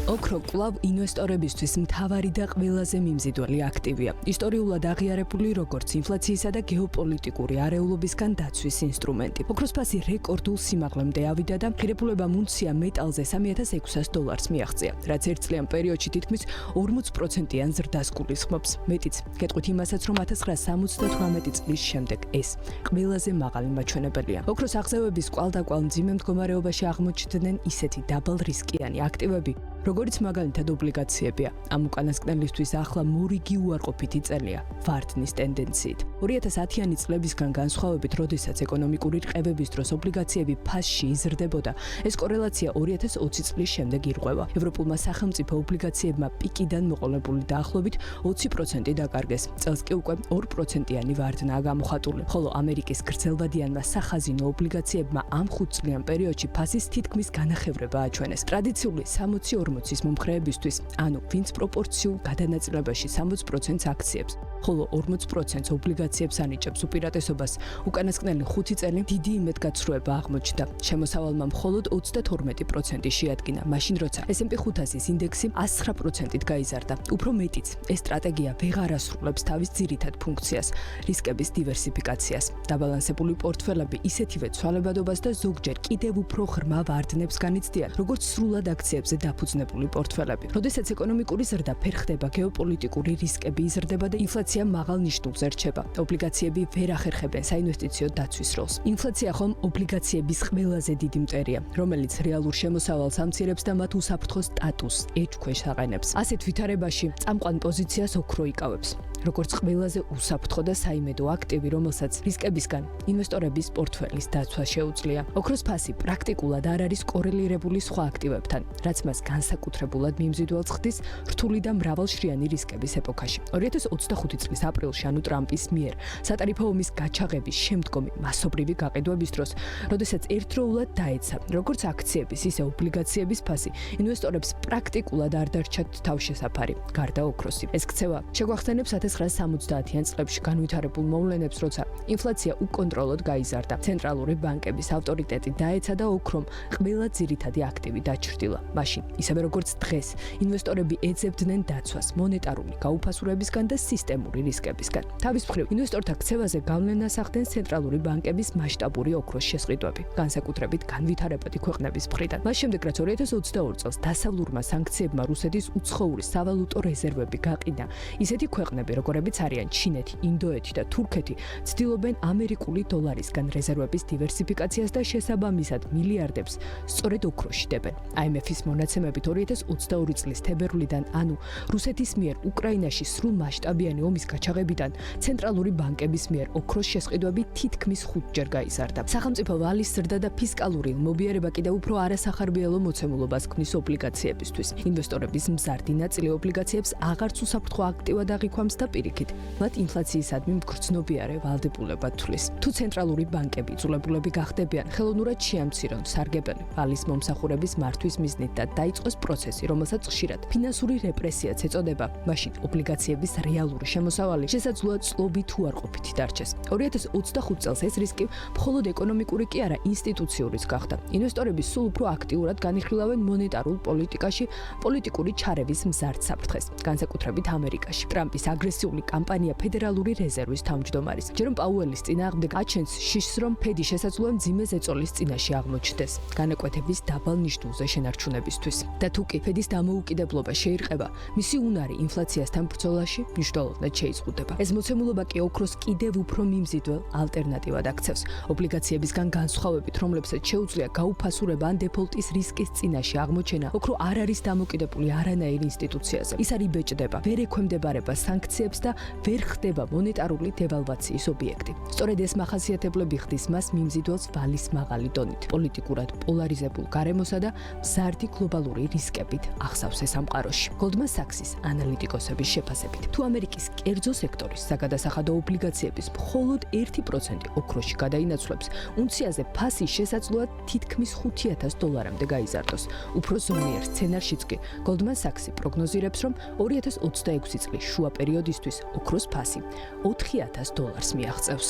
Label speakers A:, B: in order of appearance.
A: ოქრო კვლავ ინვესტორებისთვის მთავარი და ყველაზე მიმზიდველი აქტივია. ისტორიულად აღიარებული როგორც ინფლაციისა და გეოპოლიტიკური არეულობისგან დაცვის ინსტრუმენტი. ოქროს ფასი რეკორდულ სიმაღლემდე ავიდა და ღირებულებამ უნცია მეტალზე $3,600 მიაღწია, რაც ერთ წლიან პერიოდში თითქმის 40%-იან ზრდას გულისხმობს. მეტიც, გეტყვით იმასაც, რომ 1978 წლის შემდეგ ეს ყველაზე მაღალი მაჩვენებელია. ოქროს აღზევების კვალდაკვალ მძიმე მდგომარეობაში აღმოჩნდნენ ისეთი დაბალრისკიანი აქტივები, როგორც მაგალითად ობლიგაციებია. ამ უკანასკნელისთვის ახლა მორიგი უარყოფითი წელია ვარდნის ტენდენციით. 2010-იანი წლებისგან განსხვავებით, როდესაც ეკონომიკური რყევების დროს ობლიგაციები ფასში იზრდებოდა, ეს კორელაცია 2020 წლის შემდეგ ირღვევა. ევროპულმა სახელმწიფო ობლიგაციებმა პიკიდან მოყოლებული დაახლოებით 20% დაკარგეს. წელს კი უკვე 2%-იანი ვარდნაა გამოხატული, ხოლო ამერიკის გრძელვადიანმა სახაზინო ობლიგაციებმა ამ 5 წლიან პერიოდში ფასის თითქმის განახევრება აჩვენეს. ტრადიციული 60-40-ის მომხრეებისთვის, ანუ ვინც პროპორციულ გადანაწილებაში 60%-ს აქციებს, ხოლო 40%-ს ობლიგაციებს ანიჭებს უპირატესობას, უკანასკნელი 5 წელი დიდი იმედგაცრუება აღმოჩნდა. შემოსავალმა მხოლოდ 32% შეადგინა, მაშინ როცა S&P 500-ის ინდექსი 109%-ით გაიზარდა. უფრო მეტიც, ეს სტრატეგია ვეღარ ასრულებს თავის ძირითად ფუნქციას, რისკების დივერსიფიკაციას. დაბალანსებული პორტფელები ისეთივე ცვალებადობას და ზოგჯერ კიდევ უფრო ღრმა ვარდნებს განიცდიან, როგორც სრულად აქციებზე დაფუძნებული პორტფელები. როდესაც ეკონომიკური ზრდა ფერხდება, გეოპოლიტიკური რისკები იზრდება და ინფლაცია მაღალ ნიშნულზე რჩება. ობლიგაციები ვერ ახერხებენ საინვესტიციო დაცვის როლს. ინფლაცია ხომ ობლიგაციების ყველაზე დიდი მტერია, რომელიც რეალურ შემოსავალს ამცირებს და მათ უსაფრთხო სტატუსს ეჭქვეშ აყენებს. ასეთ ვითარებაში წამყვან პოზიციას ოქრო იკავებს, როგორც ყველაზე უსაფრთხო და საიმედო აქტივი, რომელსაც რისკებისგან ინვესტორების პორტფელის დაცვა შეუძლია. ოქროს ფასი პრაქტიკულად არ არის კორელირებული სხვა აქტივებთან, რაც მას განსაკუთრებულად მიმზიდველს ხდის რთული და მრავალშრიანი რისკების ეპოქაში. 2025 წლის აპრილში, ანუ ტრამპის მიერ სატარიფო ომის გაჩაღების შემდგომი მასობრივი გაყიდვების დროს, როდესაც ერთდროულად დაეცა როგორც აქციების, ისე ობლიგაციების ფასი, ინვესტორებს პრაქტიკულად არ დარჩათ თავშესაფარი, გარდა ოქროსი. ეს ქცევა შეგვახსენებს 1970-იან წლებში განვითარებულ მოვლენებს, როცა ინფლაცია უკონტროლოდ გაიზარდა. ცენტრალური ბანკების ავტორიტეტი დაეცა და ოქრომ ყველა ძირითადი აქტივი დაჩრდილა. მაშინ, ისევე როგორც დღეს, ინვესტორები ეძებდნენ დაცვას მონეტარული გაუფასურებისგან და სისტემური რისკებისგან. თავის მხრივ, ინვესტორთა ქცევაზე გავლენას ახდენს ცენტრალური ბანკების მასშტაბური ოქროს შესყიდვები, განსაკუთრებით განვითარებადი ქვეყნების მხრიდან. მას შემდეგ, რაც 2022 წელს დასავლურმა სანქციებმა რუსეთის უცხოური სავალუტო რეზერვები გაყიდა, ისეთი ქვეყნები, როგორებიც არიან ჩინეთი, ინდოეთი და თურქეთი, ცდილობენ ამერიკული დოლარისგან რეზერვების დივერსიფიკაციას და შესაბამისად მილიარდებს სწორედ ოქროში დებენ. IMF-ის მონაცემებით 2022 წლის თებერვლიდან, ანუ რუსეთის მიერ უკრაინაში სრულ მასშტაბიანი ომის გაჩაღებიდან, ცენტრალური ბანკების მიერ ოქროს შესყიდვები თითქმის 5-ჯერ გაიზარდა. სახელმწიფო ვალის ზრდა და ფისკალური ლმობიერება კიდევ უფრო არასახარბიელო მოცემულობას ქმნის ობლიგაციებისთვის. ინვესტორების მზარდი ნაწილი ობლიგაციებს აღარც უსაფრთხო აქტივად აღიქვამს და პირიქით, მათ ინფლაციისადმი მგრძნობიარე ვალდებულება თვლის. თუ ცენტრალური ბანკები იძულებულები გახდებიან ხელოვნურად შეამცირონ სარგებელი ვალის მომსახურების მართვის მიზნით და დაიწყოს პროცესი, რომელსაც ხშირად ფინანსური რეპრესიაც ეწოდება, მაშინ ობლიგაციების რეალური შემოსავალი შესაძლოა წლობით უარყოფითი დარჩეს. 2025 წელს ეს რისკი მხოლოდ ეკონომიკური კი არა, ინსტიტუციურიც გახდა. ინვესტორები სულ უფრო აქტიურად განიხილავენ მონეტარულ პოლიტიკაში პოლიტიკური ჩარევის მზარდ საფრთხეს, განსაკუთრებით ამერიკაში. ტრამპის აგრესიული კამპანია ფედერალური რეზერვის თავმჯდომარის ჯერომ პაუელის წინააღმდეგ აჩენს შიშს, რომ ფედი შესაძლოა მძიმე ზეწოლის წინაშე აღმოჩნდეს განაკვეთების დაბალ ნიშნულზე შენარჩუნებისთვის. და თუ კი ფედის დამოუკიდებლობა შეირყება, მისი უნარი ინფლაციასთან ბრძოლაში მნიშვნელოვნად შეიზღუდება. ეს მოცემულობა კი ოქროს კიდევ უფრო მიმზიდველ ალტერნატივად აქცევს. ობლიგაციებისგან განსხვავებით, რომლებსაც შეუძლია გაუფასურება ან დეფოლტის რისკის წინაშე აღმოჩენა, ოქრო არ არის დამოკიდებული არანაირ ინსტიტუციაზე. ის არ იბეჭდება, ვერ ექვემდებარება სანქციებს და ვერ ხდება მონეტარული დევალვაციის ობიექტი. სწორედ ეს მახასიათებლები ხდის მას მიმზიდველს ვალის მაღალი დონით, პოლიტიკურად პოლარიზებულ გარემოსა და მზარდი გლობალური რისკებით ახსავს ეს სამყაროში. Goldman Sachs-ის ანალიტიკოსების შეფასებით, თუ ამერიკის კერძო სექტორის საგადასახადო ობლიგაციების მხოლოდ 1% ოქროში გადაინაცვლებს, უნციაზე ფასი შესაძლოა თითქმის $5,000-მდე გაიზარდოს. უფრო ზომიერ სცენარშიც კი Goldman Sachs პროგნოზირებს, რომ 2026 წლის შუა პერიოდისთვის ოქროს ფასი $4,000 მიაღწევს.